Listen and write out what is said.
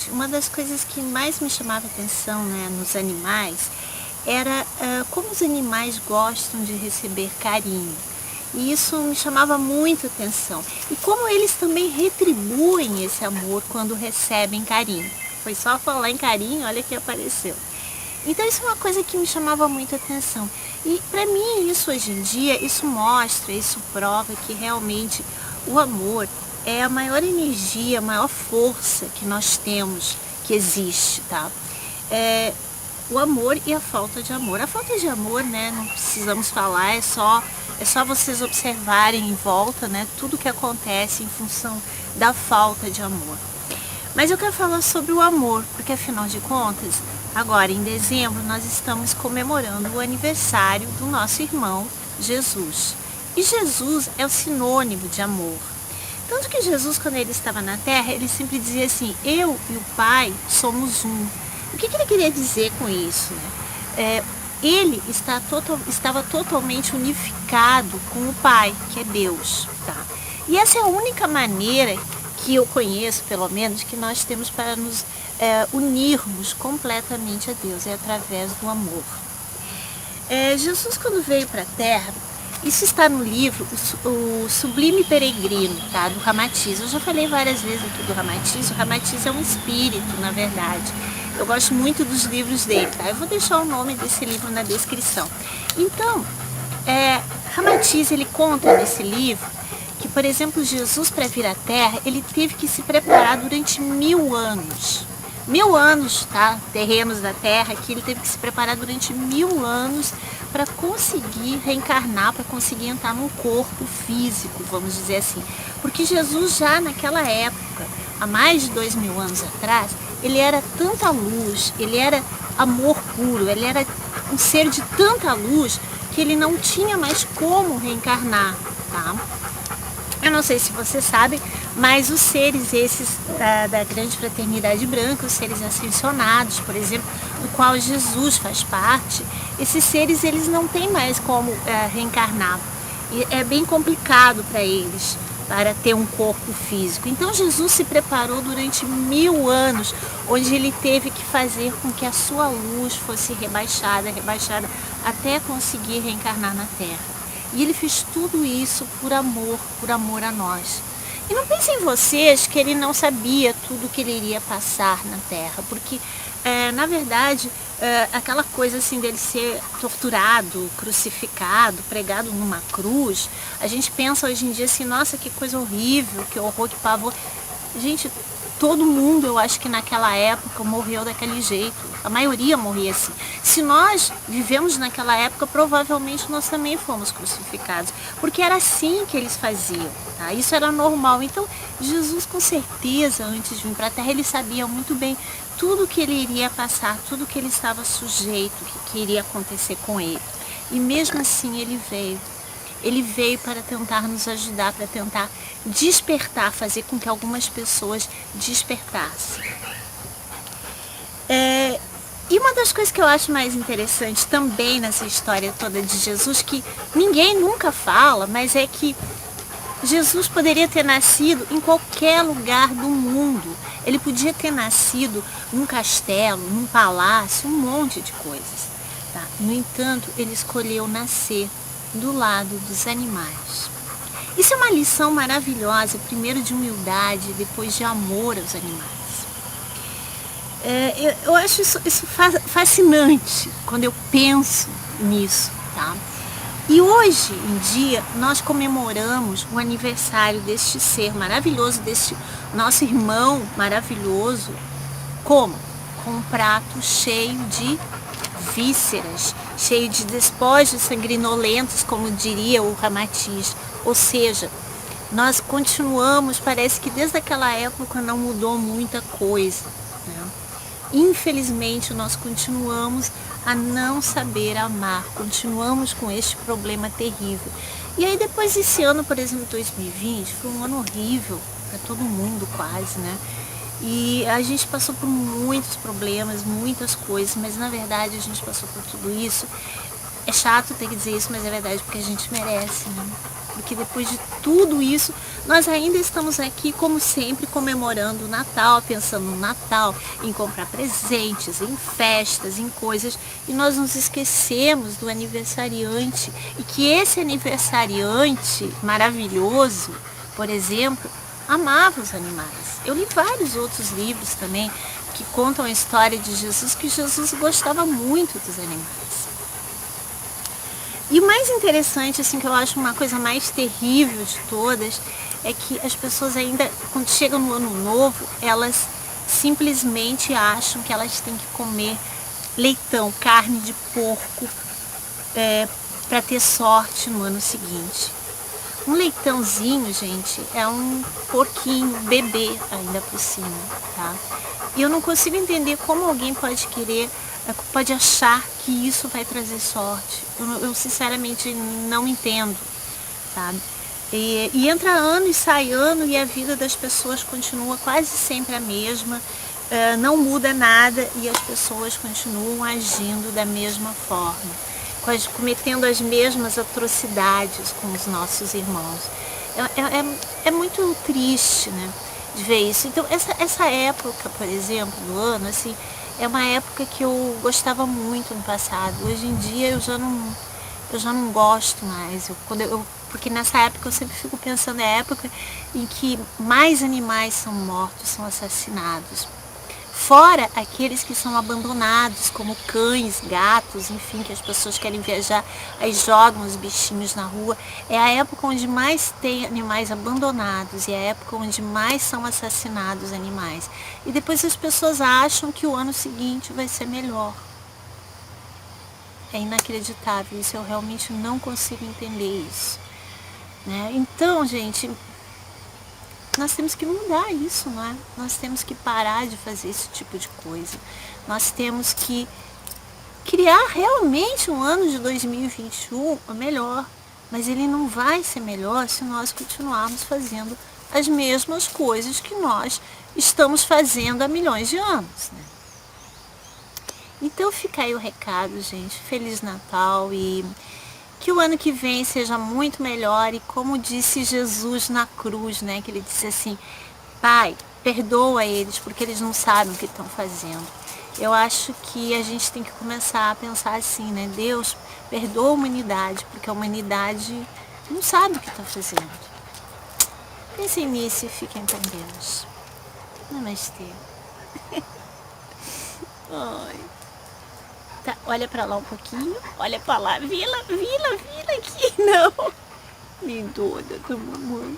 seguinte, uma das coisas que mais me chamava atenção, né, nos animais era como os animais gostam de receber carinho. E isso me chamava muito atenção. E como eles também retribuem esse amor quando recebem carinho. Foi só falar em carinho, olha que apareceu. Então isso é uma coisa que me chamava muito atenção. E para mim isso hoje em dia, isso mostra, isso prova que realmente o amor é a maior energia, a maior força que nós temos, que existe, tá? O amor e a falta de amor. A falta de amor, né, não precisamos falar, é só vocês observarem em volta, né, tudo que acontece em função da falta de amor. Mas eu quero falar sobre o amor, porque afinal de contas, agora em dezembro nós estamos comemorando o aniversário do nosso irmão Jesus. E Jesus é o sinônimo de amor. Tanto que Jesus, quando ele estava na terra, ele sempre dizia assim, eu e o Pai somos um. O que ele queria dizer com isso, né? Ele estava totalmente unificado com o Pai, que é Deus. Tá? E essa é a única maneira que eu conheço, pelo menos, que nós temos para nos unirmos completamente a Deus, é através do amor. Jesus, quando veio para a Terra, isso está no livro O Sublime Peregrino, tá? Do Ramatiz. Eu já falei várias vezes aqui do Ramatiz. O Ramatiz é um espírito, na verdade. Eu gosto muito dos livros dele, tá? Eu vou deixar o nome desse livro na descrição. Então, Ramatiz, ele conta nesse livro que, por exemplo, Jesus, para vir à Terra, ele teve que se preparar durante 1000 anos. 1000 anos, tá? Terrenos da Terra, que ele teve que se preparar durante 1000 anos para conseguir reencarnar, para conseguir entrar num corpo físico, vamos dizer assim. Porque Jesus já naquela época, há mais de 2000 anos atrás, ele era tanta luz, ele era amor puro, ele era um ser de tanta luz que ele não tinha mais como reencarnar, tá? Eu não sei se você sabe, mas os seres esses da grande fraternidade branca, os seres ascensionados, por exemplo, do qual Jesus faz parte, esses seres eles não têm mais como reencarnar. E é bem complicado para eles, para ter um corpo físico. Então Jesus se preparou durante 1000 anos, onde ele teve que fazer com que a sua luz fosse rebaixada, até conseguir reencarnar na Terra. E ele fez tudo isso por amor a nós. E não pensem vocês que ele não sabia tudo que ele iria passar na Terra, porque, na verdade, aquela coisa assim dele ser torturado, crucificado, pregado numa cruz, a gente pensa hoje em dia assim, nossa, que coisa horrível, que horror, que pavor. Gente, todo mundo, eu acho que naquela época morreu daquele jeito. A maioria morria assim. Se nós vivemos naquela época, provavelmente nós também fomos crucificados. Porque era assim que eles faziam. Tá? Isso era normal. Então, Jesus, com certeza, antes de vir para a Terra, ele sabia muito bem tudo que ele iria passar, tudo que ele estava sujeito, que iria acontecer com ele. E mesmo assim, ele veio. Ele veio para tentar nos ajudar, para tentar despertar, fazer com que algumas pessoas despertassem. E uma das coisas que eu acho mais interessante também nessa história toda de Jesus, que ninguém nunca fala, mas é que Jesus poderia ter nascido em qualquer lugar do mundo. Ele podia ter nascido num castelo, num palácio, um monte de coisas. Tá? No entanto, ele escolheu nascer do lado dos animais. Isso é uma lição maravilhosa, primeiro de humildade, depois de amor aos animais. Eu acho isso fascinante quando eu penso nisso, tá? E hoje em dia nós comemoramos o aniversário deste ser maravilhoso, deste nosso irmão maravilhoso, como? Com um prato cheio de vísceras, cheio de despojos sanguinolentos, como diria o Ramatiz. Ou seja, nós continuamos, parece que desde aquela época não mudou muita coisa, né? Infelizmente, nós continuamos a não saber amar, continuamos com este problema terrível. E aí depois desse ano, por exemplo, 2020, foi um ano horrível para todo mundo quase, né? E a gente passou por muitos problemas, muitas coisas, mas na verdade a gente passou por tudo isso. É chato ter que dizer isso, mas é verdade, porque a gente merece, né? porque depois de tudo isso, nós ainda estamos aqui, como sempre, comemorando o Natal, pensando no Natal, em comprar presentes, em festas, em coisas, e nós nos esquecemos do aniversariante, e que esse aniversariante maravilhoso, por exemplo, amava os animais. Eu li vários outros livros também que contam a história de Jesus, que Jesus gostava muito dos animais. E o mais interessante, assim, que eu acho uma coisa mais terrível de todas, é que as pessoas ainda, quando chegam no ano novo, elas simplesmente acham que elas têm que comer leitão, carne de porco, para ter sorte no ano seguinte. Um leitãozinho, gente, é um porquinho, bebê ainda por cima, tá? E eu não consigo entender como alguém pode querer, pode achar que isso vai trazer sorte. Eu sinceramente não entendo, sabe? E entra ano e sai ano e a vida das pessoas continua quase sempre a mesma, não muda nada e as pessoas continuam agindo da mesma forma, cometendo as mesmas atrocidades com os nossos irmãos. É muito triste, né, de ver isso. Então essa época, por exemplo, do ano, assim, é uma época que eu gostava muito no passado. Hoje em dia eu já não gosto mais. Porque nessa época eu sempre fico pensando, é a época em que mais animais são mortos, são assassinados. Fora aqueles que são abandonados, como cães, gatos, enfim, que as pessoas querem viajar, aí jogam os bichinhos na rua. É a época onde mais tem animais abandonados e é a época onde mais são assassinados animais. E depois as pessoas acham que o ano seguinte vai ser melhor. É inacreditável, isso eu realmente não consigo entender isso, né? Então, gente, nós temos que mudar isso, não é? Nós temos que parar de fazer esse tipo de coisa. Nós temos que criar realmente um ano de 2021 melhor. Mas ele não vai ser melhor se nós continuarmos fazendo as mesmas coisas que nós estamos fazendo há milhões de anos, né? Então fica aí o recado, gente. Feliz Natal e que o ano que vem seja muito melhor. E como disse Jesus na cruz, né? Que ele disse assim, Pai, perdoa eles porque eles não sabem o que estão fazendo. Eu acho que a gente tem que começar a pensar assim, né? Deus, perdoa a humanidade, porque a humanidade não sabe o que está fazendo. Pensem nisso e fiquem com Deus. Namastê. Ai. Tá, olha pra lá um pouquinho, olha pra lá, vila aqui, não. Lindona da mamãe.